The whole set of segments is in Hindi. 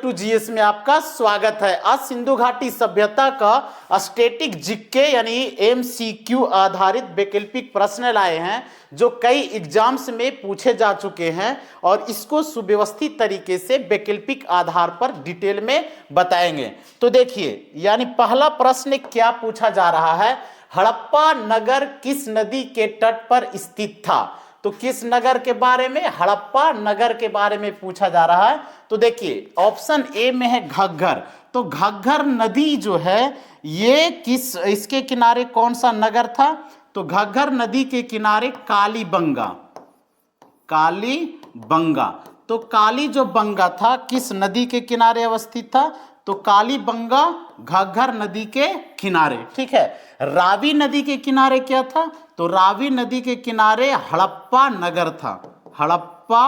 टू जीएस में आपका स्वागत है। आज सिंधु घाटी सभ्यता का स्टैटिक जीके यानी एमसीक्यू आधारित वैकल्पिक प्रश्न लाए हैं जो कई एग्जाम्स में पूछे जा चुके हैं और इसको सुव्यवस्थित तरीके से वैकल्पिक आधार पर डिटेल में बताएंगे। तो देखिए, यानी पहला प्रश्न क्या पूछा जा रहा है, हड़प्पा नगर किस नदी के तट पर स्थित था। तो किस नगर के बारे में, हड़प्पा नगर के बारे में पूछा जा रहा है। तो देखिए ऑप्शन ए में है घग्गर। तो घग्गर नदी जो है ये किस, इसके किनारे कौन सा नगर था। तो घग्गर नदी के किनारे कालीबंगा, कालीबंगा। तो काली जो बंगा था किस नदी के किनारे अवस्थित था। तो कालीबंगा घग्गर नदी के किनारे, ठीक है। रावी नदी के किनारे क्या था। तो रावी नदी के किनारे हड़प्पा नगर था, हड़प्पा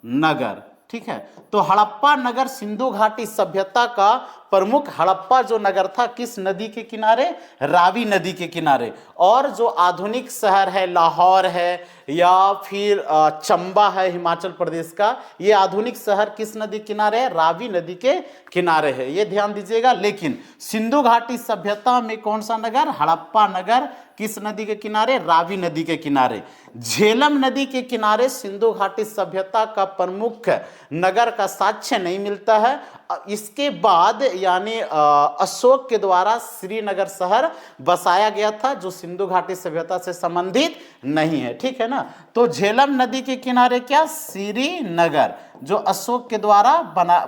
नगर, ठीक है। तो हड़प्पा नगर सिंधु घाटी सभ्यता का प्रमुख हड़प्पा जो नगर था किस नदी के किनारे, रावी नदी के किनारे। और जो आधुनिक शहर है लाहौर है या फिर चंबा है हिमाचल प्रदेश का, ये आधुनिक शहर किस नदी किनारे है, रावी नदी के किनारे है, ये ध्यान दीजिएगा। लेकिन सिंधु घाटी सभ्यता में कौन सा नगर, हड़प्पा नगर किस नदी के किनारे, रावी नदी के किनारे। झेलम नदी के किनारे सिंधु घाटी सभ्यता का प्रमुख नगर का साक्ष्य नहीं मिलता है। इसके बाद यानी अशोक के द्वारा श्रीनगर शहर बसाया गया था जो सिंधु घाटी सभ्यता से संबंधित नहीं है, ठीक है ना। तो झेलम नदी के किनारे क्या, श्रीनगर, जो अशोक के द्वारा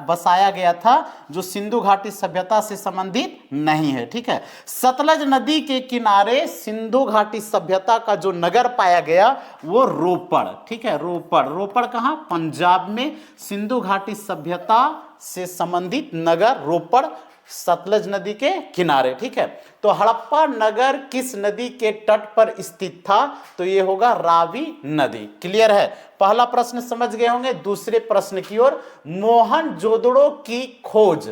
बसाया गया था जो सिंधु घाटी सभ्यता से संबंधित नहीं है, ठीक है। सतलज नदी के किनारे सिंधु घाटी सभ्यता का जो नगर पाया गया वो रोपड़, ठीक है। रोपड़, रोपड़ कहाँ, पंजाब में सिंधु घाटी सभ्यता से संबंधित नगर रोपड़ सतलज नदी के किनारे, ठीक है। तो हड़प्पा नगर किस नदी के तट पर स्थित था। तो ये होगा रावी नदी। क्लियर है, पहला प्रश्न समझ गए होंगे। दूसरे प्रश्न की ओर, मोहनजोदड़ो की खोज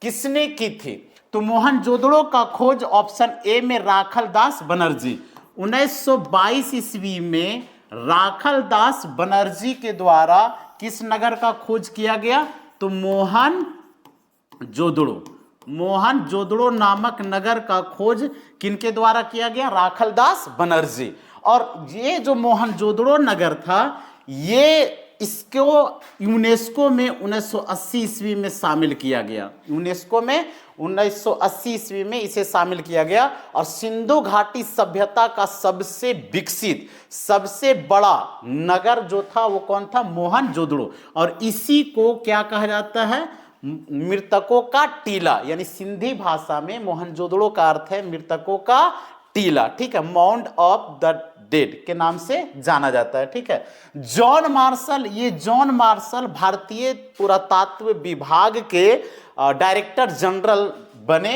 किसने की थी। तो मोहनजोदड़ो का खोज ऑप्शन ए में राखल दास बनर्जी। 1922 ईस्वी में राखल दास बनर्जी के द्वारा किस नगर का खोज किया गया। तो मोहनजोदड़ो, मोहनजोदड़ो नामक नगर का खोज किनके द्वारा किया गया, राखल दास बनर्जी। और ये जो मोहनजोदड़ो नगर था ये इसको यूनेस्को में 1980 ईस्वी में शामिल किया गया। यूनेस्को में 1980 ईस्वी में इसे शामिल किया गया और सिंधु घाटी सभ्यता का सबसे विकसित, सबसे बड़ा नगर जो था वो कौन था, मोहनजोदड़ो। और इसी को क्या कहा जाता है, मृतकों का टीला, यानी सिंधी भाषा में मोहनजोदड़ो का अर्थ है मृतकों का टीला, ठीक है। माउंड ऑफ द डेड के नाम से जाना जाता है, ठीक है। जॉन मार्शल, ये जॉन मार्शल भारतीय पुरातत्व विभाग के डायरेक्टर जनरल बने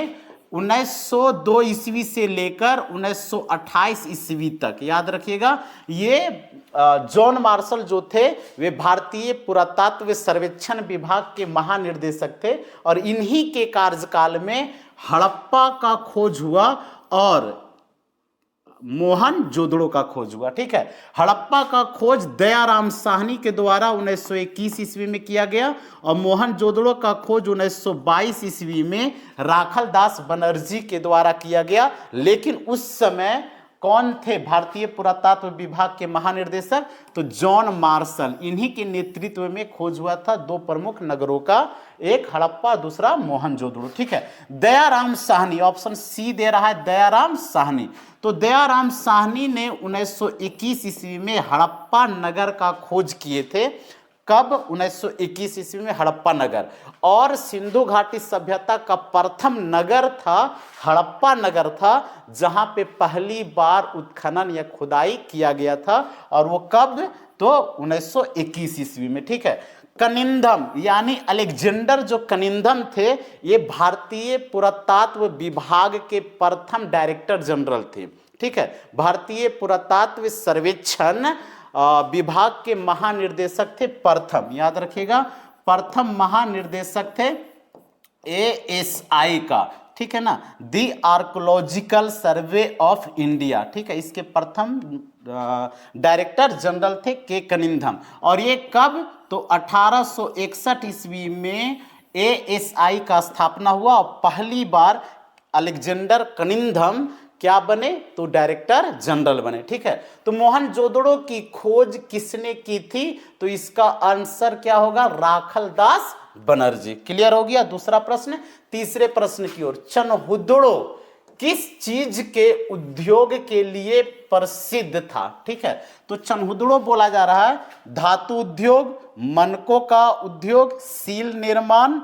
1902 ईस्वी से लेकर 1928 ईस्वी तक। याद रखिएगा, ये जॉन मार्शल जो थे वे भारतीय पुरातत्व सर्वेक्षण विभाग के महानिर्देशक थे और इन्हीं के कार्यकाल में हड़प्पा का खोज हुआ और मोहनजोदड़ो का खोज हुआ, ठीक है। हड़प्पा का खोज दयाराम साहनी के द्वारा 1921 ईस्वी में किया गया और मोहनजोदड़ो का खोज 1922 ईस्वी में राखल दास बनर्जी के द्वारा किया गया। लेकिन उस समय कौन थे भारतीय पुरातत्व विभाग के महानिर्देशक, तो जॉन मार्शल, इन्हीं के नेतृत्व में खोज हुआ था दो प्रमुख नगरों का, एक हड़प्पा दूसरा मोहनजोदड़ो, ठीक है। दयाराम साहनी, ऑप्शन सी दे रहा है दयाराम साहनी। तो दयाराम साहनी ने 1921 ईस्वी में हड़प्पा नगर का खोज किए थे। कब, 1921 ईस्वी में हड़प्पा नगर। और सिंधु घाटी सभ्यता का प्रथम नगर था हड़प्पा नगर था जहां पे पहली बार उत्खनन या खुदाई किया गया था और वो कब, तो 1921 ईस्वी में, ठीक है। कनिंधम यानी अलेक्जेंडर जो कनिंधम थे ये भारतीय पुरातत्व विभाग के प्रथम डायरेक्टर जनरल थे, ठीक है। भारतीय पुरातत्व सर्वेक्षण विभाग के महानिर्देशक थे प्रथम, याद रखिएगा, प्रथम महानिर्देशक थे ASI का, ठीक है ना, दी आर्कोलॉजिकल सर्वे ऑफ इंडिया, ठीक है। इसके प्रथम डायरेक्टर जनरल थे के कनिंधम। और ये कब, तो 1861 ईस्वी में ASI का स्थापना हुआ और पहली बार अलेक्जेंडर कनिंघम क्या बने, तो डायरेक्टर जनरल बने। ठीक है, तो मोहनजोदड़ो की खोज किसने की थी, तो इसका आंसर क्या होगा, राखलदास बनर्जी। क्लियर हो गया दूसरा प्रश्न। तीसरे प्रश्न की ओर, चनहुदड़ो किस चीज के उद्योग के लिए प्रसिद्ध था। ठीक है, तो चनहुदड़ो बोला जा रहा है धातु उद्योग, मनकों का उद्योग, सील निर्माण,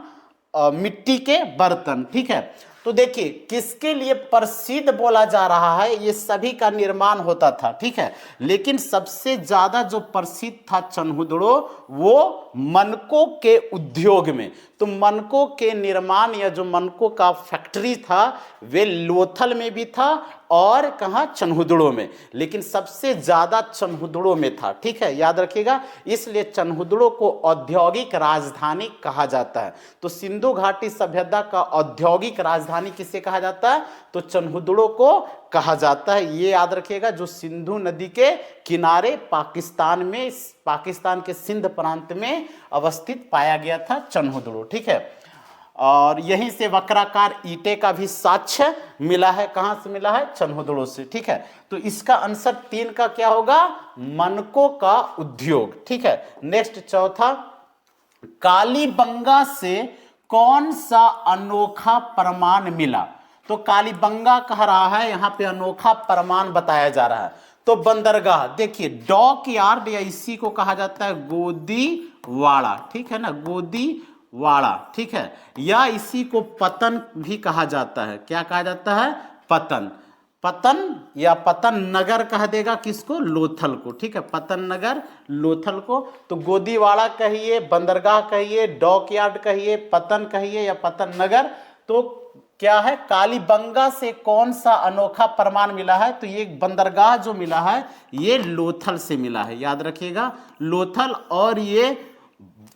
मिट्टी के बर्तन। ठीक है, तो देखिए किसके लिए प्रसिद्ध बोला जा रहा है, ये सभी का निर्माण होता था। ठीक है, लेकिन सबसे ज्यादा जो प्रसिद्ध था चनहुदड़ो वो मनकों के उद्योग में। तो मनकों के निर्माण या जो मनकों का फैक्ट्री था वे लोथल में भी था और कहाँ, चनहुदड़ो में, लेकिन सबसे ज्यादा चनहुदड़ो में था। ठीक है, याद रखिएगा, इसलिए चनहुदड़ो को औद्योगिक राजधानी कहा जाता है। तो सिंधु घाटी सभ्यता का औद्योगिक राजधानी किसे कहा जाता है, तो चनहुदड़ो को कहा जाता है। ये याद रखिएगा, जो सिंधु नदी के किनारे पाकिस्तान में, पाकिस्तान के सिंध प्रांत में अवस्थित पाया गया था चनहुदड़ो। ठीक है, और यहीं से वक्राकार ईंटे का भी साक्ष्य मिला है। कहां से मिला है, चनहुदड़ो से। ठीक है, तो इसका आंसर 3 का क्या होगा, मनकों का उद्योग। ठीक है, नेक्स्ट चौथा, कालीबंगा से कौन सा अनोखा प्रमाण मिला। तो कालीबंगा कह रहा है, यहां पे अनोखा प्रमाण बताया जा रहा है। तो बंदरगाह, देखिए डॉक यार्ड या इसी को कहा जाता है गोदीवाड़ा। ठीक है ना, गोदीवाड़ा। ठीक है, या इसी को पतन भी कहा जाता है। क्या कहा जाता है, पतन। पतन या पतन नगर कह देगा किसको, लोथल को। ठीक है, पतन नगर लोथल को। तो गोदीवाड़ा कहिए, बंदरगाह कहिए, डॉक यार्ड कहिए, पतन कहिए या पतन नगर। तो क्या है, कालीबंगा से कौन सा अनोखा प्रमाण मिला है, तो ये बंदरगाह जो मिला है ये लोथल से मिला है। याद रखिएगा, लोथल, और ये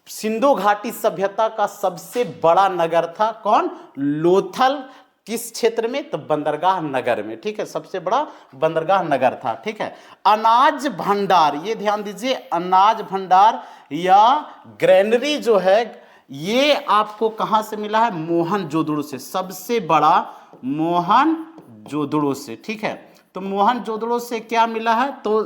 सिंधु घाटी सभ्यता का सबसे बड़ा नगर था कौन, लोथल। किस क्षेत्र में, तो बंदरगाह नगर में। ठीक है, सबसे बड़ा बंदरगाह नगर था। ठीक है, अनाज भंडार, ये ध्यान दीजिए, अनाज भंडार या ग्रेनरी जो है ये आपको कहां से मिला है, मोहनजोदड़ो से। सबसे बड़ा मोहनजोदड़ो से। ठीक है, तो मोहनजोदड़ो से क्या मिला है, तो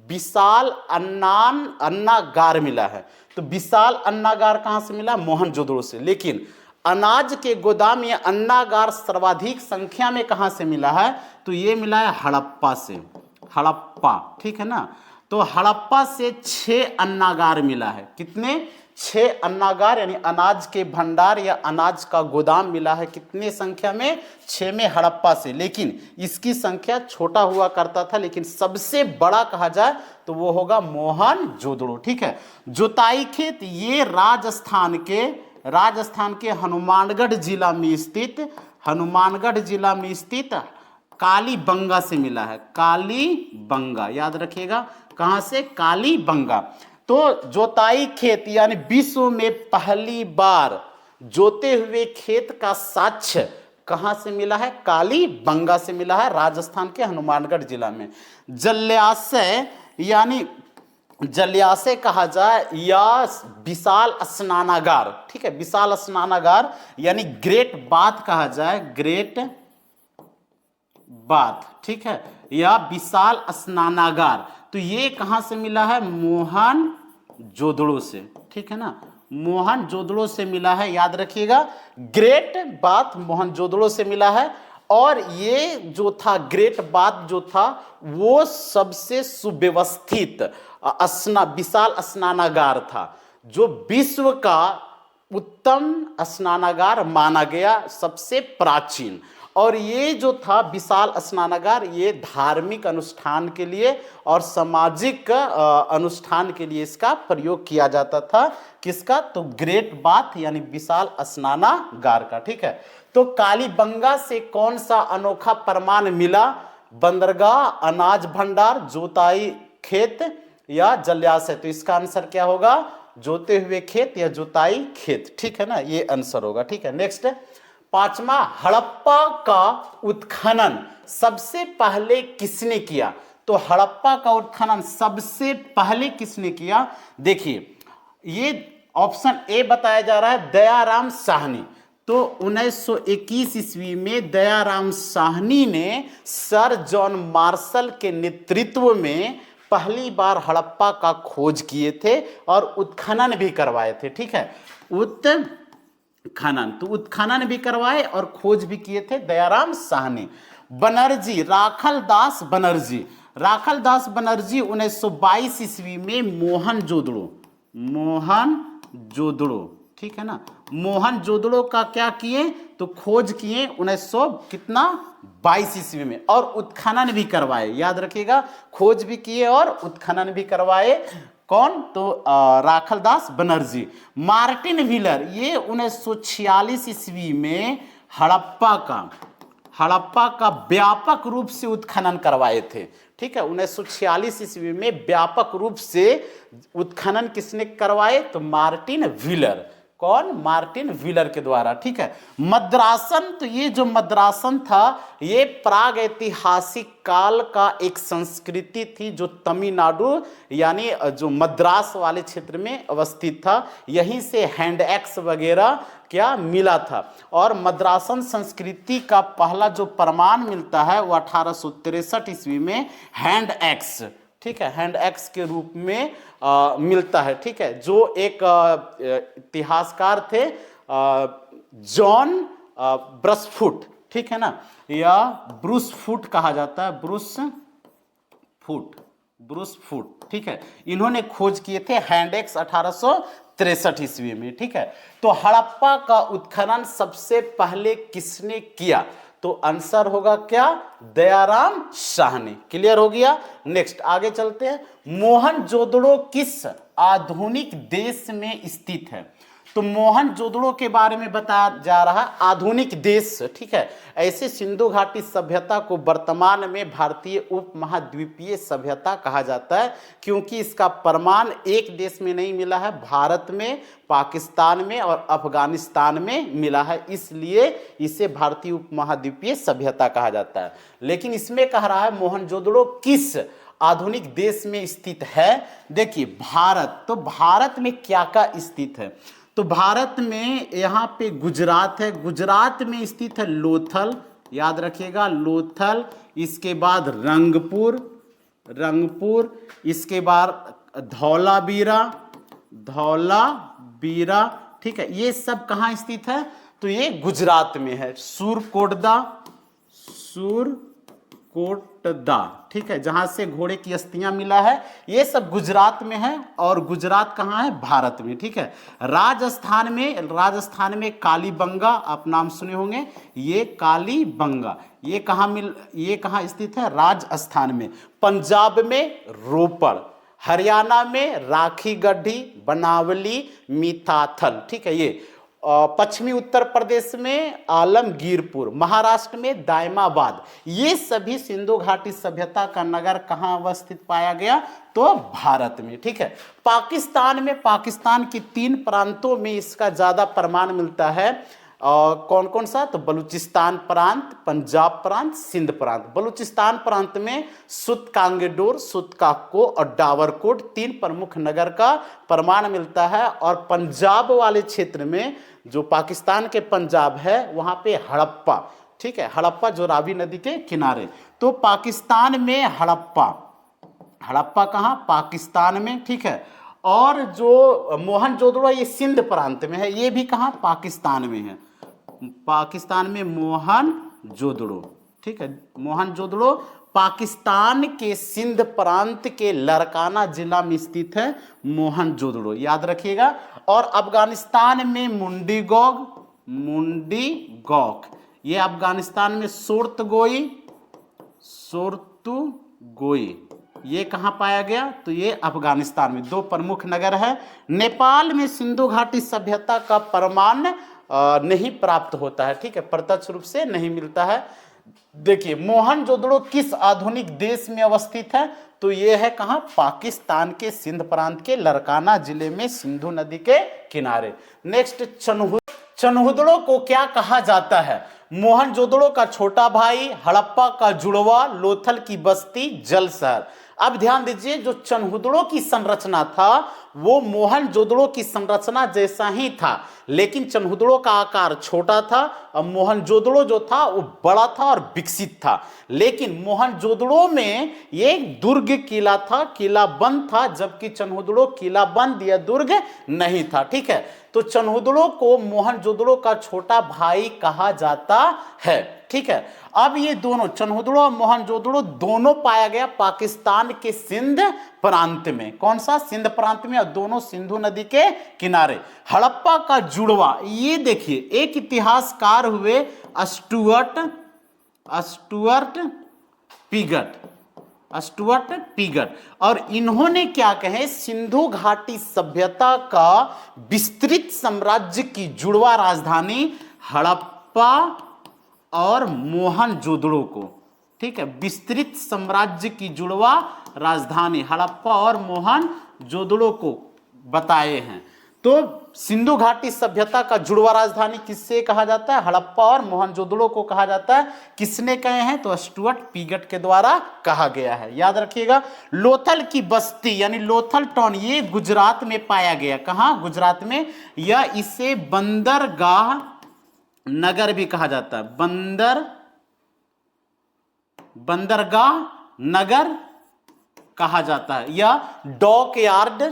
विशाल अन्नागार मिला है। तो विशाल अन्नागार कहां से मिला, मोहनजोदड़ो से। लेकिन अनाज के गोदाम या अन्नागार सर्वाधिक संख्या में कहां से मिला है, तो ये मिला है हड़प्पा से। हड़प्पा, ठीक है ना, तो हड़प्पा से 6 अन्नागार मिला है। कितने, 6 अन्नागार, यानी अनाज के भंडार या अनाज का गोदाम मिला है। कितने संख्या में, 6 में हड़प्पा से। लेकिन इसकी संख्या छोटा हुआ करता था, लेकिन सबसे बड़ा कहा जाए तो वो होगा मोहनजोदड़ो। ठीक है, जोताई खेत, ये राजस्थान के हनुमानगढ़ जिला में स्थित कालीबंगा से मिला है। कालीबंगा, याद रखिएगा, कहां से, कालीबंगा। तो जोताई खेत यानी विश्व में पहली बार जोते हुए खेत का साक्ष्य कहां से मिला है, कालीबंगा से मिला है, राजस्थान के हनुमानगढ़ जिला में। जलाशय यानी जलाशय कहा जाए या विशाल स्नानागार। ठीक है, विशाल स्नानागार यानी ग्रेट बाथ कहा जाए, ग्रेट बाथ। ठीक है, या विशाल स्नानागार, तो ये कहां से मिला है, मोहनजोदड़ो से। ठीक है ना, मोहनजोदड़ो से मिला है। याद रखिएगा, ग्रेट बाथ मोहनजोदड़ो से मिला है। और ये जो था ग्रेट बाथ जो था वो सबसे सुव्यवस्थित विशाल स्नानागार था, जो विश्व का उत्तम स्नानागार माना गया, सबसे प्राचीन। और ये जो था विशाल स्नानागार, ये धार्मिक अनुष्ठान के लिए और सामाजिक अनुष्ठान के लिए इसका प्रयोग किया जाता था। किसका, तो ग्रेट बाथ यानी विशाल स्नानागार का। ठीक है, तो कालीबंगा से कौन सा अनोखा प्रमाण मिला, बंदरगाह, अनाज भंडार, जोताई खेत या जलाशय। तो इसका आंसर क्या होगा, जोते हुए खेत या जोताई खेत। ठीक है ना, ये आंसर होगा। ठीक है, नेक्स्ट 5वां, हड़प्पा का उत्खनन सबसे पहले किसने किया। तो हड़प्पा का उत्खनन सबसे पहले किसने किया, देखिए ये ऑप्शन ए बताया जा रहा है दयाराम साहनी। तो 1921 ईस्वी में दयाराम साहनी ने सर जॉन मार्शल के नेतृत्व में पहली बार हड़प्पा का खोज किए थे और उत्खनन भी करवाए थे। ठीक है, उत्खनन, तो उत्खनन भी करवाए और खोज भी किए थे दयाराम साहनी। बनर्जी, राखल दास बनर्जी, राखल दास बनर्जी 1922 ईस्वी में मोहनजोदड़ो, ठीक है ना, मोहनजोदड़ो का क्या किए, तो खोज किए 1922 ईस्वी में और उत्खनन भी करवाए। याद रखिएगा, खोज भी किए और उत्खनन भी करवाए। कौन, तो राखल दास बनर्जी। मार्टिन व्हीलर, ये 1946 ईस्वी में हड़प्पा का व्यापक रूप से उत्खनन करवाए थे। ठीक है, 1946 ईस्वी में व्यापक रूप से उत्खनन किसने करवाए, तो मार्टिन व्हीलर। कौन, मार्टिन व्हीलर के द्वारा। ठीक है, मद्रासन, तो ये जो मद्रासन था ये प्राग ऐतिहासिक काल का एक संस्कृति थी जो तमिलनाडु यानी जो मद्रास वाले क्षेत्र में अवस्थित था। यहीं से हैंड एक्स वगैरह क्या मिला था। और मद्रासन संस्कृति का पहला जो प्रमाण मिलता है वो 1863 ईस्वी में हैंड एक्स, ठीक है, हैंड एक्स के रूप में मिलता है। ठीक है, जो एक इतिहासकार थे जॉन ब्रसफुट, ठीक है ना, या ब्रूसफुट कहा जाता है, ब्रूसफुट, ठीक है, इन्होंने खोज किए थे हैंड एक्स 1863 ईस्वी में। ठीक है, तो हड़प्पा का उत्खनन सबसे पहले किसने किया, तो आंसर होगा क्या, दयाराम साहनी। क्लियर हो गया। नेक्स्ट आगे चलते हैं। मोहनजोदड़ो किस आधुनिक देश में स्थित है, तो मोहनजोदड़ो के बारे में बताया जा रहा है आधुनिक देश। ठीक है, ऐसे सिंधु घाटी सभ्यता को वर्तमान में भारतीय उपमहाद्वीपीय सभ्यता कहा जाता है, क्योंकि इसका प्रमाण एक देश में नहीं मिला है, भारत में, पाकिस्तान में और अफगानिस्तान में मिला है, इसलिए इसे भारतीय उपमहाद्वीपीय सभ्यता कहा जाता है। लेकिन इसमें कह रहा है मोहनजोदड़ो किस आधुनिक देश में स्थित है। देखिए भारत, तो भारत में क्या क्या स्थित है, तो भारत में यहाँ पे गुजरात है, गुजरात में स्थित है लोथल, याद रखिएगा लोथल, इसके बाद रंगपुर, इसके बाद धौलावीरा, ठीक है, ये सब कहाँ स्थित है, तो ये गुजरात में है। सुरकोटदा, ठीक है, जहां से घोड़े की अस्थियां मिला है, ये सब गुजरात में है। और गुजरात कहाँ है, भारत में। ठीक है, राजस्थान में कालीबंगा, आप नाम सुने होंगे, ये कालीबंगा, ये कहाँ स्थित है, राजस्थान में। पंजाब में रोपड़, हरियाणा में राखी गढ़ी, बनावली, मिताथल, ठीक है, ये पश्चिमी उत्तर प्रदेश में आलमगीरपुर, महाराष्ट्र में दायमाबाद, ये सभी सिंधु घाटी सभ्यता का नगर कहाँ अवस्थित पाया गया, तो भारत में। ठीक है, पाकिस्तान की 3 प्रांतों में इसका ज्यादा प्रमाण मिलता है। कौन कौन सा, तो बलूचिस्तान प्रांत, पंजाब प्रांत, सिंध प्रांत। बलूचिस्तान प्रांत में सुतकांगेडोर, सुतकाको और डावरकोट 3 प्रमुख नगर का प्रमाण मिलता है। और पंजाब वाले क्षेत्र में, जो पाकिस्तान के पंजाब है, वहां पे हड़प्पा, ठीक है, हड़प्पा जो रावी नदी के किनारे, तो पाकिस्तान में हड़प्पा कहाँ, पाकिस्तान में। ठीक है, और जो मोहनजोदड़ो ये सिंध प्रांत में है, ये भी कहाँ, पाकिस्तान में है, पाकिस्तान में मोहनजोदड़ो। ठीक है, मोहनजोदड़ो पाकिस्तान के सिंध प्रांत के लरकाना जिला में स्थित है मोहनजोदड़ो, याद रखिएगा। और अफगानिस्तान में मुंडीगौक, ये अफगानिस्तान में सोर्तुगोई, ये कहाँ पाया गया, तो ये अफगानिस्तान में। 2 प्रमुख नगर है। नेपाल में सिंधु घाटी सभ्यता का प्रमाण नहीं प्राप्त होता है। ठीक है, प्रत्यक्ष रूप से नहीं मिलता है। देखिए मोहनजोदड़ो किस आधुनिक देश में अवस्थित है, तो ये है कहाँ, पाकिस्तान के सिंध प्रांत के लरकाना जिले में, सिंधु नदी के किनारे। नेक्स्ट, चन्हुदड़ो को क्या कहा जाता है, मोहनजोदड़ो का छोटा भाई, हड़प्पा का जुड़वा, लोथल की बस्ती, जल शहर। अब ध्यान दीजिए, जो चनहुदड़ो की संरचना था वो मोहनजोदड़ो की संरचना जैसा ही था, लेकिन चनहुदड़ो का आकार छोटा था और मोहनजोदड़ो जो था वो बड़ा था और विकसित था। लेकिन मोहनजोदड़ो में एक दुर्ग किला था, किला बंद था, जबकि चनहुदड़ो किला बंद या दुर्ग नहीं था। ठीक है, तो चनहुदड़ो को मोहनजोदड़ो का छोटा भाई कहा जाता है। ठीक है, अब ये दोनों चनहुदड़ो और मोहनजोदड़ो दोनों पाया गया पाकिस्तान के सिंध प्रांत में। कौन सा? सिंध प्रांत में, और दोनों सिंधु नदी के किनारे। हड़प्पा का जुड़वा, ये देखिए एक इतिहासकार हुए स्टुअर्ट पीगट, और इन्होंने क्या कहे, सिंधु घाटी सभ्यता का विस्तृत साम्राज्य की जुड़वा राजधानी हड़प्पा और मोहनजोदड़ो को, ठीक है, विस्तृत साम्राज्य की जुड़वा राजधानी हड़प्पा और मोहनजोदड़ो को बताए हैं। तो सिंधु घाटी सभ्यता का जुड़वा राजधानी किससे कहा जाता है? हड़प्पा और मोहनजोदड़ो को कहा जाता है। किसने कहे हैं? तो स्टुअर्ट पीगट के द्वारा कहा गया है, याद रखिएगा। लोथल की बस्ती यानी लोथल टाउन, ये गुजरात में पाया गया। कहां? गुजरात में। या इसे बंदरगाह नगर भी कहा जाता है, बंदरगाह नगर कहा जाता है, या डॉक यार्ड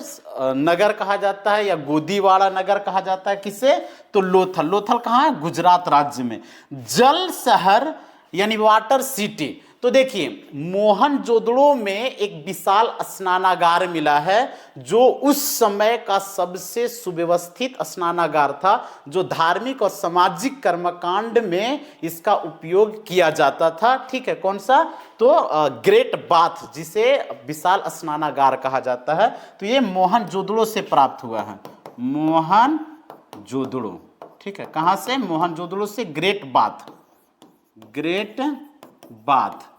नगर कहा जाता है, या गोदीवाड़ा नगर कहा जाता है। किसे? तो लोथल कहां है? गुजरात राज्य में। जल शहर यानी वाटर सिटी, तो देखिए मोहनजोदड़ो में एक विशाल स्नानागार मिला है, जो उस समय का सबसे सुव्यवस्थित स्नानागार था, जो धार्मिक और सामाजिक कर्मकांड में इसका उपयोग किया जाता था। ठीक है, कौन सा? तो ग्रेट बाथ, जिसे विशाल स्नानागार कहा जाता है। तो ये मोहनजोदड़ो से प्राप्त हुआ है, मोहनजोदड़ो। ठीक है, कहां से? मोहनजोदड़ो से ग्रेट बाथ।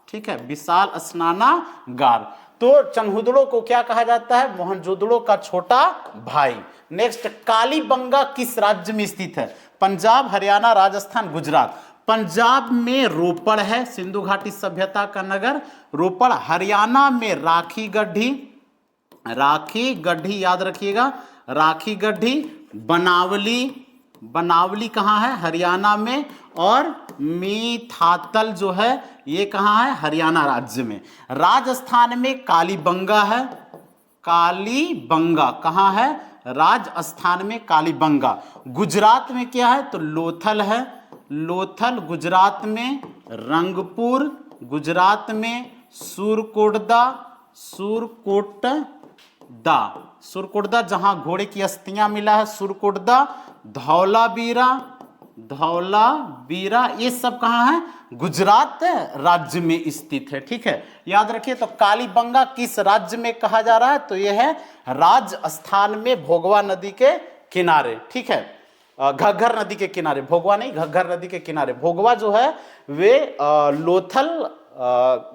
ठीक है, विशाल स्नानागार। तो चनहुदड़ो को क्या कहा जाता है? मोहनजोदड़ो का छोटा भाई। नेक्स्ट, कालीबंगा किस राज्य में स्थित है? पंजाब, हरियाणा, राजस्थान, गुजरात। पंजाब में रोपड़ है, सिंधु घाटी सभ्यता का नगर रोपड़। हरियाणा में राखी गढ़ी, याद रखिएगा, राखी गढ़ी। बनावली कहाँ है? हरियाणा में। और मीथातल जो है ये कहाँ है? हरियाणा राज्य में। राजस्थान में कालीबंगा है, कालीबंगा कहाँ है? राजस्थान में कालीबंगा। गुजरात में क्या है? तो लोथल है, लोथल गुजरात में। रंगपुर गुजरात में। सुरकोटदा जहां घोड़े की अस्थियां मिला है, सुरकोटदा। धौलावीरा ये सब कहाँ है? गुजरात राज्य में स्थित है। ठीक है, याद रखिए। तो कालीबंगा किस राज्य में कहा जा रहा है? तो यह है राजस्थान में, भोगवा नदी के किनारे। ठीक है, घग्घर नदी के किनारे, भोगवा नहीं, घग्घर नदी के किनारे। भोगवा जो है वे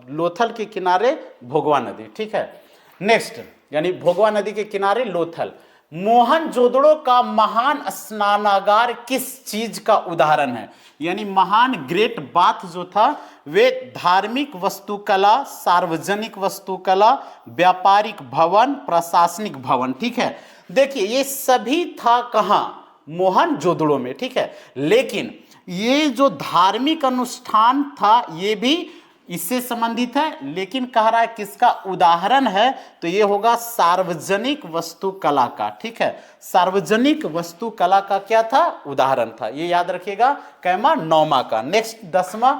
लोथल के किनारे भोगवा नदी। ठीक है, नेक्स्ट, यानी भोगवा नदी के किनारे लोथल। मोहनजोदड़ो का महान स्नानागार किस चीज का उदाहरण है? यानी महान ग्रेट बाथ जो था वे धार्मिक वस्तुकला, सार्वजनिक वस्तुकला, व्यापारिक भवन, प्रशासनिक भवन। ठीक है, देखिए ये सभी था कहां? मोहनजोदड़ो में। ठीक है, लेकिन ये जो धार्मिक अनुष्ठान था ये भी इससे संबंधित है, लेकिन कह रहा है किसका उदाहरण है? तो ये होगा सार्वजनिक वस्तुकला का। ठीक है, सार्वजनिक वस्तुकला का क्या था? उदाहरण था। ये याद रखिएगा, कैमा? 9वां का। नेक्स्ट 10वां,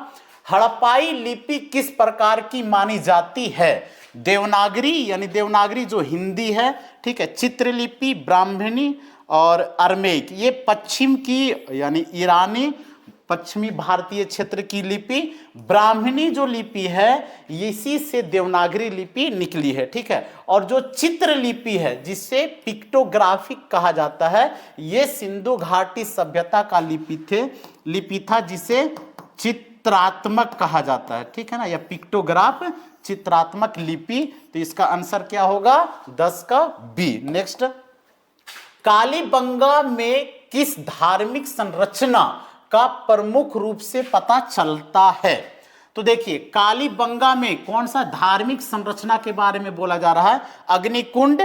हड़प्पाई लिपि किस प्रकार की मानी जाती है? देवनागरी, यानी देवनागरी जो हिंदी है। ठीक है, चित्रलिपि, ब्राह्मणी और अरमेक, ये पश्चिम की यानी ईरानी पश्चिमी भारतीय क्षेत्र की लिपि। ब्राह्मणी जो लिपि है इसी से देवनागरी लिपि निकली है। ठीक है, और जो चित्र लिपि है जिसे पिक्टोग्राफिक कहा जाता है, ये सिंधु घाटी सभ्यता का लिपि था जिसे चित्रात्मक कहा जाता है। ठीक है ना, या पिक्टोग्राफ चित्रात्मक लिपि। तो इसका आंसर क्या होगा? 10 का बी। नेक्स्ट, कालीबंगा में किस धार्मिक संरचना का प्रमुख रूप से पता चलता है? तो देखिए कालीबंगा में कौन सा धार्मिक संरचना के बारे में बोला जा रहा है? अग्निकुंड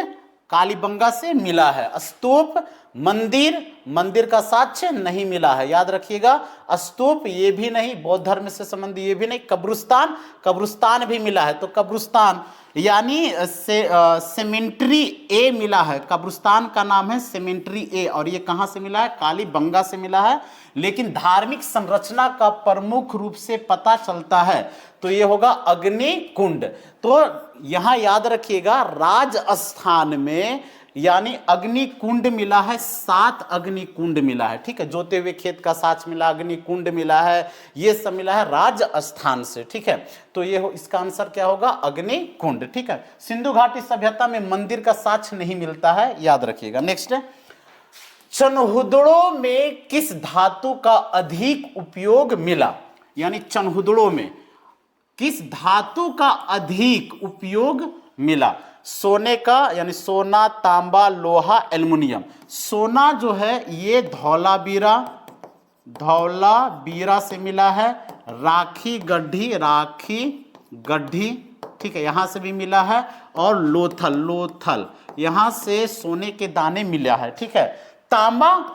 कालीबंगा से मिला है। स्तूप, मंदिर का साक्ष्य नहीं मिला है, याद रखिएगा। स्तूप ये भी नहीं, बौद्ध धर्म से संबंधी ये भी नहीं। कब्रिस्तान भी मिला है, तो कब्रिस्तान यानी सेमेंट्री ए मिला है। कब्रिस्तान का नाम है सेमेंट्री ए, और ये कहां से मिला है? कालीबंगा से मिला है। लेकिन धार्मिक संरचना का प्रमुख रूप से पता चलता है तो ये होगा अग्निकुंड। तो यहां याद रखिएगा राजस्थान में यानी अग्निकुंड मिला है, 7 अग्निकुंड मिला है, ठीक है। जोते हुए खेत का साक्ष्य मिला, अग्निकुंड मिला है, ये सब मिला है राजस्थान से, ठीक है। तो ये इसका आंसर क्या होगा? अग्निकुंड, ठीक है। सिंधु घाटी सभ्यता में मंदिर का साक्ष्य नहीं मिलता है, याद रखिएगा। नेक्स्ट है, चनहुदड़ों में किस धातु का अधिक उपयोग मिला? यानी चनहुदड़ों में किस धातु का अधिक उपयोग मिला? सोने का यानी सोना, तांबा, लोहा, एल्युमिनियम। सोना जो है ये धौलावीरा से मिला है। राखी गड्ढी, ठीक है, यहां से भी मिला है। और लोथल यहां से सोने के दाने मिला है, ठीक है। तांबा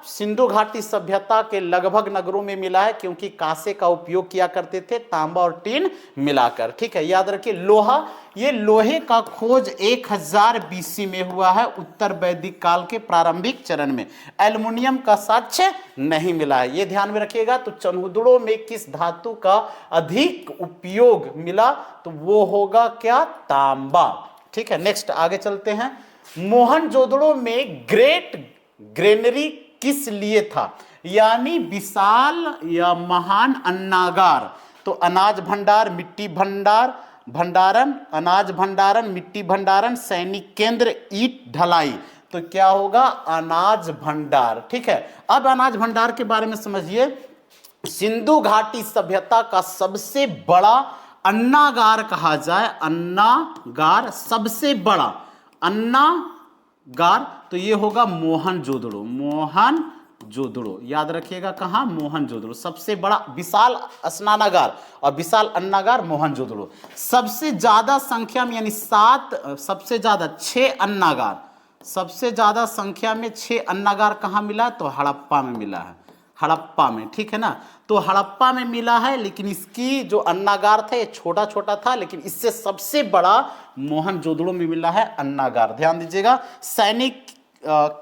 सिंधु घाटी सभ्यता के लगभग नगरों में मिला है, क्योंकि कांसे का उपयोग किया करते थे तांबा और टीन मिलाकर, ठीक है। याद रखिए लोहा, ये लोहे का खोज 1000 BC में हुआ है, उत्तर वैदिक काल के प्रारंभिक चरण में। एल्युमिनियम का साक्ष्य नहीं मिला है, ये ध्यान में रखिएगा। तो चनहुदड़ों में किस धातु का अधिक उपयोग मिला? तो वो होगा क्या? तांबा, ठीक है। नेक्स्ट आगे चलते हैं। मोहनजोदड़ो में ग्रेट ग्रेनरी किस लिए था? यानी विशाल या महान अन्नागार। तो अनाज भंडार, मिट्टी भंडारण, अनाज भंडारण, मिट्टी भंडारण, सैनिक केंद्र, ईंट ढलाई। तो क्या होगा? अनाज भंडार, ठीक है। अब अनाज भंडार के बारे में समझिए। सिंधु घाटी सभ्यता का सबसे बड़ा अन्नागार कहा जाए, अन्नागार सबसे बड़ा अन्नागार, तो ये होगा मोहनजोदड़ो। याद रखिएगा, कहां? मोहनजोदड़ो सबसे बड़ा विशाल स्नानागार और विशाल अन्नागार मोहनजोदड़ो। सबसे ज्यादा संख्या में यानी 7, सबसे ज्यादा 6 अन्नागार, सबसे ज्यादा संख्या में 6 अन्नागार कहां मिला? तो हड़प्पा में मिला है, हड़प्पा में, ठीक है ना। तो हड़प्पा में मिला है, लेकिन इसकी जो अन्नागार था ये छोटा छोटा था, लेकिन इससे सबसे बड़ा मोहनजोदड़ो में मिला है अन्नागार, ध्यान दीजिएगा। सैनिक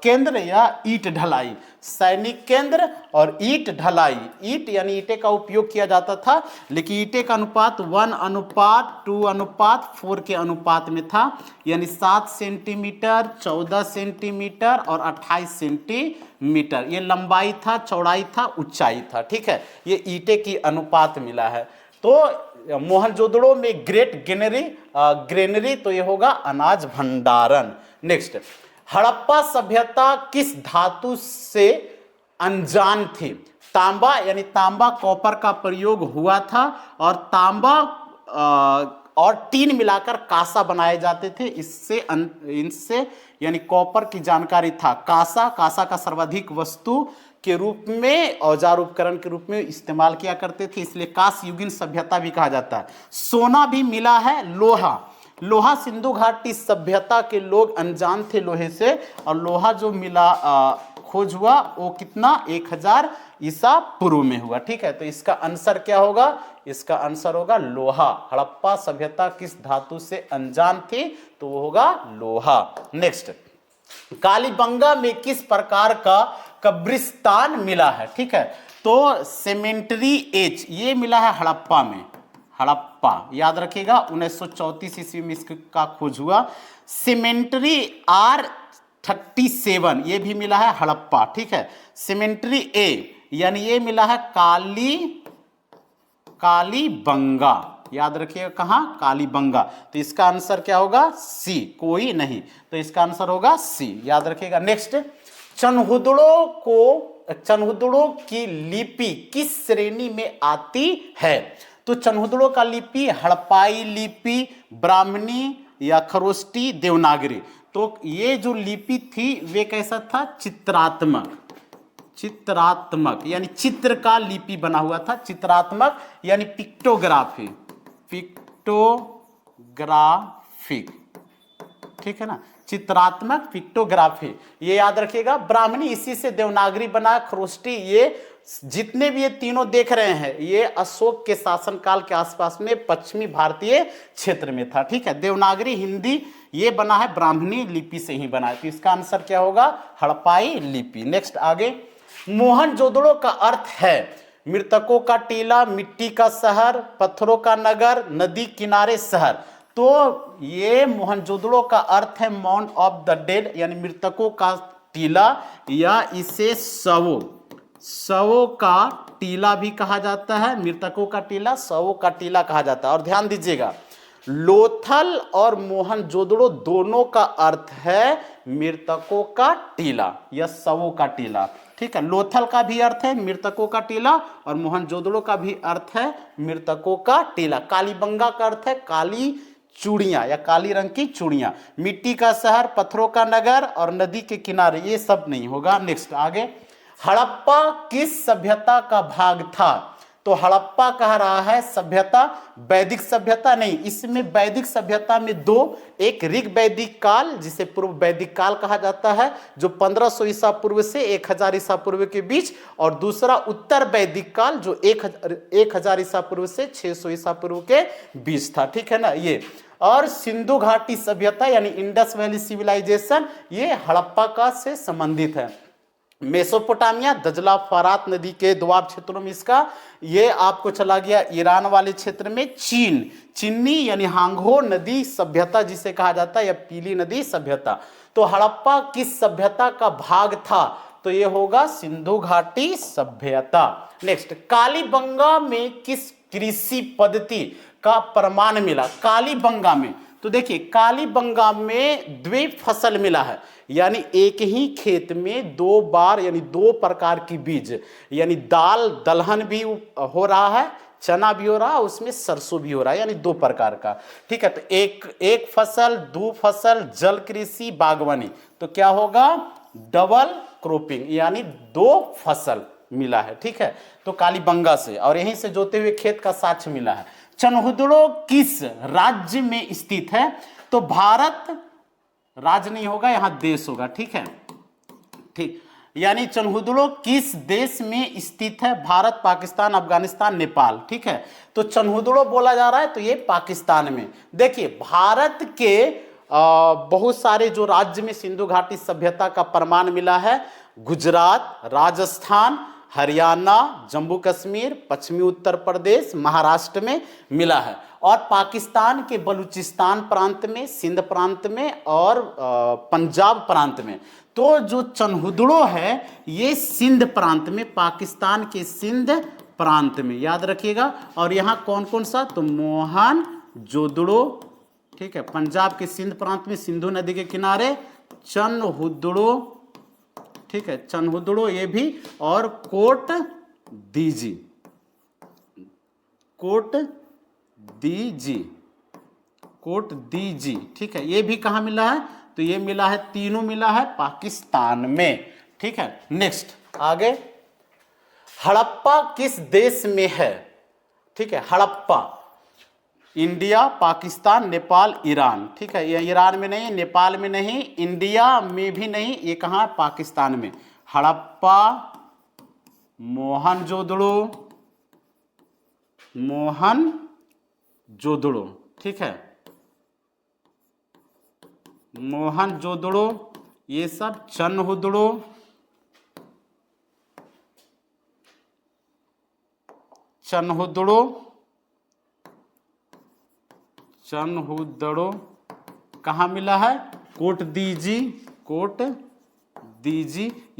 केंद्र या ईंट ढलाई, सैनिक केंद्र और ईंट ढलाई। ईंट यानी ईंटे का उपयोग किया जाता था, लेकिन ईंटे का अनुपात 1:2:4 के अनुपात में था, यानी 7 सेंटीमीटर, 14 सेंटीमीटर और 28 सेंटीमीटर ये लंबाई था, चौड़ाई था, ऊंचाई था, ठीक है। ये ईंटे की अनुपात मिला है। तो मोहनजोदड़ो में ग्रेट ग्रेनरी, तो ये होगा अनाज भंडारण। नेक्स्ट, हड़प्पा सभ्यता किस धातु से अनजान थी? तांबा यानी तांबा कॉपर का प्रयोग हुआ था, और तांबा और टीन मिलाकर कांसा बनाए जाते थे। इनसे यानी कॉपर की जानकारी था। कांसा का सर्वाधिक वस्तु के रूप में, औजार उपकरण के रूप में इस्तेमाल किया करते थे, इसलिए कांस्य युगीन सभ्यता भी कहा जाता है। सोना भी मिला है। लोहा सिंधु घाटी सभ्यता के लोग अनजान थे लोहे से, और लोहा जो मिला खोज हुआ वो कितना? 1000 ईसा पूर्व में हुआ, ठीक है। तो इसका आंसर क्या होगा? इसका आंसर होगा लोहा। हड़प्पा सभ्यता किस धातु से अनजान थी? तो वो होगा लोहा। नेक्स्ट, कालीबंगा में किस प्रकार का कब्रिस्तान मिला है? ठीक है, तो सेमेंट्री एच ये मिला है हड़प्पा में। हड़प्पा याद रखिएगा 1934 ईस्वी में इसका खोज हुआ। सीमेंट्री R37 ये भी मिला है हड़प्पा, ठीक है। सीमेंट्री ए यानी ये मिला है कालीबंगा, याद रखिएगा कहां? कालीबंगा। तो इसका आंसर क्या होगा? सी, कोई नहीं, तो इसका आंसर होगा सी, याद रखिएगा। नेक्स्ट, चनहुदड़ों की लिपि किस श्रेणी में आती है? तो चनहुदड़ों का लिपि हड़प्पाई लिपि, ब्राह्मणी या खरोष्टी, देवनागरी। तो ये जो लिपि थी वे कैसा था? चित्रात्मक, चित्रात्मक यानी चित्र का लिपि बना हुआ था, चित्रात्मक यानी पिक्टोग्राफी, पिक्टोग्राफिक, ठीक है ना, चित्रात्मक पिक्टोग्राफी, ये याद रखिएगा। ब्राह्मणी इसी से देवनागरी बना, खरोष्टी, ये जितने भी ये तीनों देख रहे हैं ये अशोक के शासनकाल के आसपास में पश्चिमी भारतीय क्षेत्र में था, ठीक है। देवनागरी हिंदी ये बना है ब्राह्मणी लिपि से ही बना है, तो इसका आंसर क्या होगा, हड़प्पाई लिपि। नेक्स्ट आगे, मोहनजोदड़ो का अर्थ है मृतकों का टीला, मिट्टी का शहर, पत्थरों का नगर, नदी किनारे शहर। तो ये मोहनजोदड़ो का अर्थ है माउंट ऑफ द डेड यानी मृतकों का टीला, या इसे शवों का टीला भी कहा जाता है, मृतकों का टीला, शवों का टीला कहा जाता है। और ध्यान दीजिएगा, लोथल और मोहनजोदड़ो दोनों का अर्थ है मृतकों का टीला या शवों का टीला, ठीक है। लोथल का भी अर्थ है मृतकों का टीला और मोहनजोदड़ो का भी अर्थ है मृतकों का टीला। कालीबंगा का अर्थ है काली चूड़ियां या काली रंग की चूड़ियां। मिट्टी का शहर, पत्थरों का नगर और नदी के किनारे, ये सब नहीं होगा। नेक्स्ट आगे, हड़प्पा किस सभ्यता का भाग था? तो हड़प्पा कह रहा है सभ्यता, वैदिक सभ्यता नहीं, इसमें वैदिक सभ्यता में दो, एक ऋग वैदिक काल जिसे पूर्व वैदिक काल कहा जाता है जो 1500 ईसा पूर्व से 1000 ईसा पूर्व के बीच, और दूसरा उत्तर वैदिक काल जो 1000 ईसा पूर्व से 600 ईसा पूर्व के बीच था, ठीक है ना ये। और सिंधु घाटी सभ्यता यानी इंडस वैली सिविलाइजेशन, ये हड़प्पा का से संबंधित है। मेसोपोटामिया, दजला फरात नदी के दोआब क्षेत्रों में इसका, ये आपको चला गया ईरान वाले क्षेत्र में। चिन्नी यानी हांगहो नदी सभ्यता जिसे कहा जाता है, या पीली नदी सभ्यता। तो हड़प्पा किस सभ्यता का भाग था? तो ये होगा सिंधु घाटी सभ्यता। नेक्स्ट, कालीबंगा में किस कृषि पद्धति का प्रमाण मिला? कालीबंगा में, तो देखिए कालीबंगा में द्विफसल फसल मिला है, यानी एक ही खेत में दो बार यानी दो प्रकार की बीज, यानी दाल दलहन भी हो रहा है, चना भी हो रहा है, उसमें सरसों भी हो रहा है, यानी दो प्रकार का, ठीक है। तो एक फसल, दो फसल, जल कृषि, बागवानी, तो क्या होगा, डबल क्रॉपिंग यानी दो फसल मिला है, ठीक है। तो कालीबंगा से, और यहीं से जोते हुए खेत का साक्ष्य मिला है। चनहुदड़ो किस राज्य में स्थित है? तो भारत राज्य नहीं होगा, यहां देश होगा, ठीक है, ठीक। यानी चनहुदड़ो किस देश में स्थित है? भारत, पाकिस्तान, अफगानिस्तान, नेपाल, ठीक है। तो चनहुदड़ो बोला जा रहा है तो ये पाकिस्तान में। देखिए भारत के बहुत सारे जो राज्य में सिंधु घाटी सभ्यता का प्रमाण मिला है, गुजरात, राजस्थान, हरियाणा, जम्मू कश्मीर, पश्चिमी उत्तर प्रदेश, महाराष्ट्र में मिला है, और पाकिस्तान के बलूचिस्तान प्रांत में, सिंध प्रांत में और पंजाब प्रांत में। तो जो चनहुदड़ो है ये सिंध प्रांत में, पाकिस्तान के सिंध प्रांत में, याद रखिएगा। और यहाँ कौन कौन सा? तो मोहनजोदड़ो, ठीक है, पंजाब के सिंध प्रांत में सिंधु नदी के किनारे, चनहुदड़ो, ठीक है, चनहुदड़ो ये भी, और कोट दीजी, कोट दीजी, ठीक है, ये भी कहाँ मिला है? तो ये मिला है, तीनों मिला है पाकिस्तान में, ठीक है। नेक्स्ट आगे, हड़प्पा किस देश में है? ठीक है, हड़प्पा इंडिया, पाकिस्तान, नेपाल, ईरान, ठीक है, ये ईरान में नहीं, नेपाल में नहीं, इंडिया में भी नहीं, ये कहाँ है? पाकिस्तान में। हड़प्पा, मोहनजोदड़ो, ठीक है, मोहनजोदड़ो, ये सब चनहुदड़ो, चनहुदड़ो कहाँ मिला है? कोट दीजी,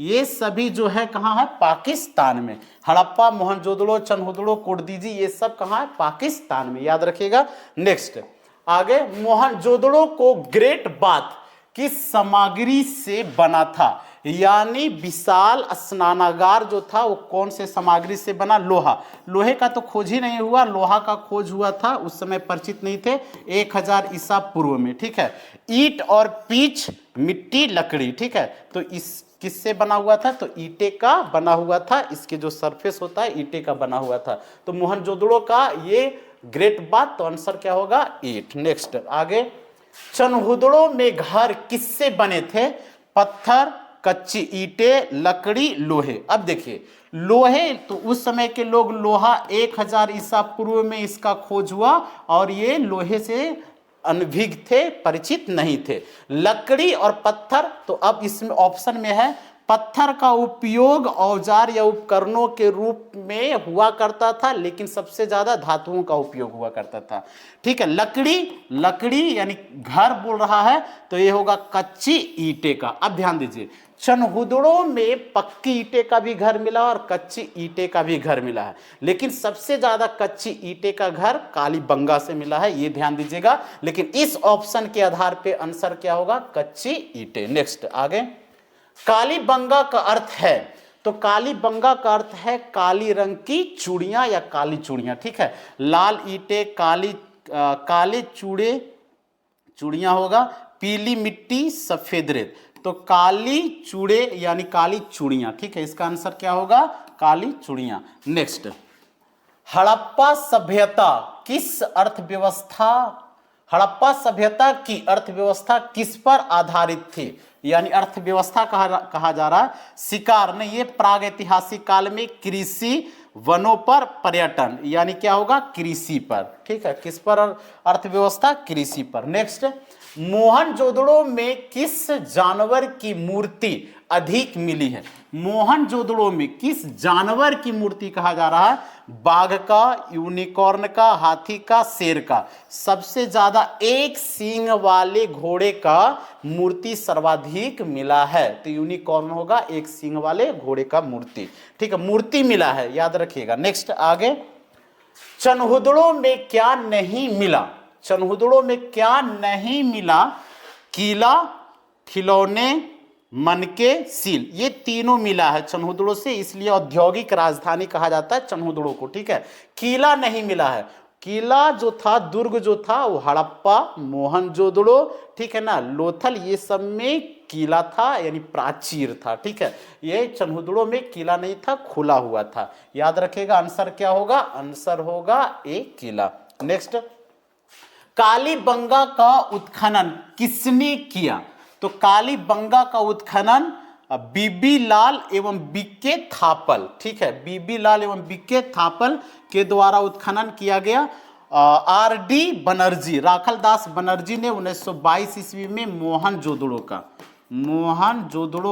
ये सभी जो है कहाँ है? पाकिस्तान में। हड़प्पा, मोहनजोदड़ो, चनहुदड़ो, कोट दीजी, ये सब कहाँ है? पाकिस्तान में, याद रखिएगा। नेक्स्ट आगे, मोहनजोदड़ो को ग्रेट बाथ किस सामग्री से बना था? यानी विशाल स्नानागार जो था वो कौन से सामग्री से बना? लोहा। लोहे का तो खोज ही नहीं हुआ, लोहा का खोज हुआ था, उस समय परिचित नहीं थे, 1000 ईसा पूर्व में। ठीक है, ईंट और पीच, मिट्टी, लकड़ी। ठीक है, तो इस किससे बना हुआ था? तो ईंटे का बना हुआ था, इसके जो सरफेस होता है ईंटे का बना हुआ था। तो मोहनजोदड़ो का ये ग्रेट बात, तो आंसर क्या होगा? 8। नेक्स्ट आगे, चनहुदड़ो में घर किससे बने थे? पत्थर, कच्ची ईंटें, लकड़ी, लोहे। अब देखिए लोहे, तो उस समय के लोग लोहा 1000 ईसा पूर्व में इसका खोज हुआ और ये लोहे से अनभिज्ञ थे, परिचित नहीं थे। लकड़ी और पत्थर, तो अब इसमें ऑप्शन में है पत्थर का उपयोग औजार या उपकरणों के रूप में हुआ करता था, लेकिन सबसे ज्यादा धातुओं का उपयोग हुआ करता था। ठीक है, लकड़ी यानी घर बोल रहा है, तो ये होगा कच्ची ईंटे का। अब ध्यान दीजिए, चनहुदड़ो में पक्की ईंटे का भी घर मिला और कच्ची ईंटे का भी घर मिला है, लेकिन सबसे ज्यादा कच्ची ईंटे का घर कालीबंगा से मिला है, ये ध्यान दीजिएगा। लेकिन इस ऑप्शन के आधार पे आंसर क्या होगा? कच्ची ईंटे। नेक्स्ट आगे, कालीबंगा का अर्थ है, तो कालीबंगा का अर्थ है काली रंग की चूड़ियां या काली चूड़ियां। ठीक है, लाल ईंटे, काले चूड़ियां होगा, पीली मिट्टी, सफेद रेत। तो काली चूड़े यानी काली चूड़ियां। ठीक है, इसका आंसर क्या होगा? काली चूड़ियां। नेक्स्ट, हड़प्पा सभ्यता किस अर्थव्यवस्था, हड़प्पा सभ्यता की अर्थव्यवस्था किस पर आधारित थी? यानी अर्थव्यवस्था कहा जा रहा है, शिकार नहीं, ये प्राग ऐतिहासिक काल में कृषि, वनों पर, पर्यटन, यानी क्या होगा? कृषि पर। ठीक है, किस पर अर्थव्यवस्था? कृषि पर। नेक्स्ट, मोहनजोदड़ो में किस जानवर की मूर्ति अधिक मिली है? मोहनजोदड़ो में किस जानवर की मूर्ति कहा जा रहा है? बाघ का, यूनिकॉर्न का, हाथी का, शेर का। सबसे ज्यादा एक सींग वाले घोड़े का मूर्ति सर्वाधिक मिला है, तो यूनिकॉर्न होगा, एक सींग वाले घोड़े का मूर्ति। ठीक है, मूर्ति मिला है, याद रखिएगा। नेक्स्ट आगे, चनहुदड़ो में क्या नहीं मिला? चनहुदड़ो में क्या नहीं मिला? किला, खिलौने, मनके, सील, ये तीनों मिला है चनहुदड़ो से, इसलिए औद्योगिक राजधानी कहा जाता है चनहुदड़ो को। ठीक है, किला नहीं मिला है, किला जो था, दुर्ग जो था वो हड़प्पा, मोहनजोदड़ो, ठीक है ना, लोथल, ये सब में किला था, यानी प्राचीर था। ठीक है, ये चनहुदड़ो में किला नहीं था, खुला हुआ था। याद रखिएगा, आंसर क्या होगा? आंसर होगा ए, किला। नेक्स्ट, कालीबंगा का उत्खनन किसने किया? तो कालीबंगा का उत्खनन बीबी लाल एवं बीके थापल। ठीक है, बीबी लाल एवं बीके थापल के द्वारा उत्खनन किया गया। आर.डी. बनर्जी, राखलदास बनर्जी ने 1922 ईस्वी में मोहनजोदड़ो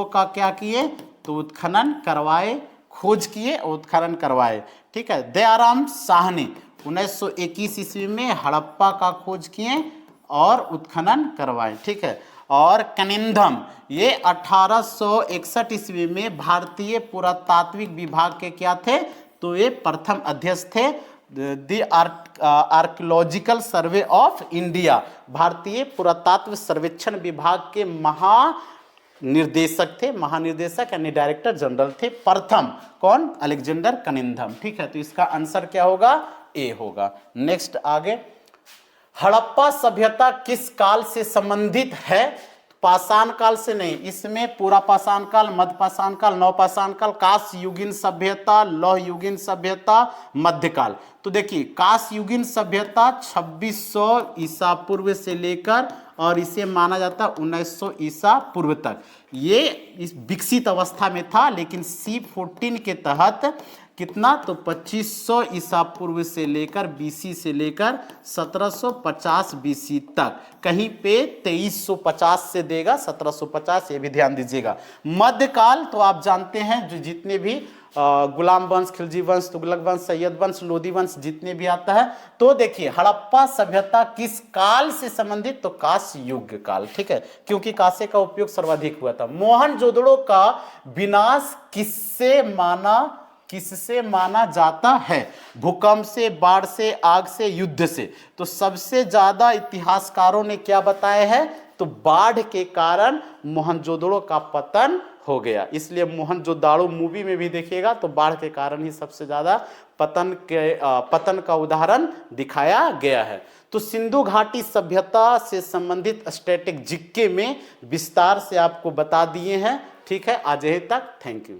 का क्या किए? तो उत्खनन करवाए, खोज किए, उत्खनन करवाए। ठीक है, दयाराम साहनी 1921 ईस्वी में हड़प्पा का खोज किए और उत्खनन करवाए। ठीक है, और कनिंधम ये 1861 ईस्वी में भारतीय पुरातात्विक विभाग के क्या थे? तो ये प्रथम अध्यक्ष थे, the archaeological survey of India, भारतीय पुरातत्व सर्वेक्षण विभाग के निर्देशक थे, महानिर्देशक यानी डायरेक्टर जनरल थे प्रथम। कौन? अलेक्जेंडर कनिंधम। ठीक है, तो इसका आंसर क्या होगा? ए होगा। नेक्स्ट आगे, हड़प्पा सभ्यता किस काल से संबंधित है? पाषाण काल से नहीं, इसमें पूरा पाषाण काल, मध्य पाषाण काल, नवपाषाण काल, कांस्य युगीन सभ्यता, लौह युगीन सभ्यता, मध्यकाल। तो देखिए, कांस्य युगीन सभ्यता 2600 ईसा पूर्व से लेकर और इसे माना जाता 1900 ईसा पूर्व तक, ये इस विकसित अवस्था में था। लेकिन C14 के तहत कितना? तो 2500 ईसा पूर्व से लेकर बीसी से लेकर 1750 बीसी तक, कहीं पे 2350 से देगा 1750, ये भी ध्यान दीजिएगा। मध्यकाल तो आप जानते हैं, जो जितने भी गुलाम वंश, खिलजी वंश, तुगलक वंश, सैयद वंश, लोधी वंश, जितने भी आता है। तो देखिए, हड़प्पा सभ्यता किस काल से संबंधित? तो कांस्य युग काल। ठीक है, क्योंकि कांसे का उपयोग सर्वाधिक हुआ था। मोहनजोदड़ो का विनाश किससे माना जाता है? भूकंप से, बाढ़ से, आग से, युद्ध से। तो सबसे ज्यादा इतिहासकारों ने क्या बताया है? तो बाढ़ के कारण मोहनजोदड़ो का पतन हो गया। इसलिए मोहनजोदाड़ो मूवी में भी देखिएगा तो बाढ़ के कारण ही सबसे ज्यादा पतन का उदाहरण दिखाया गया है। तो सिंधु घाटी सभ्यता से संबंधित स्टैटिक जीके में विस्तार से आपको बता दिए हैं। ठीक है, आज यहीं तक, थैंक यू।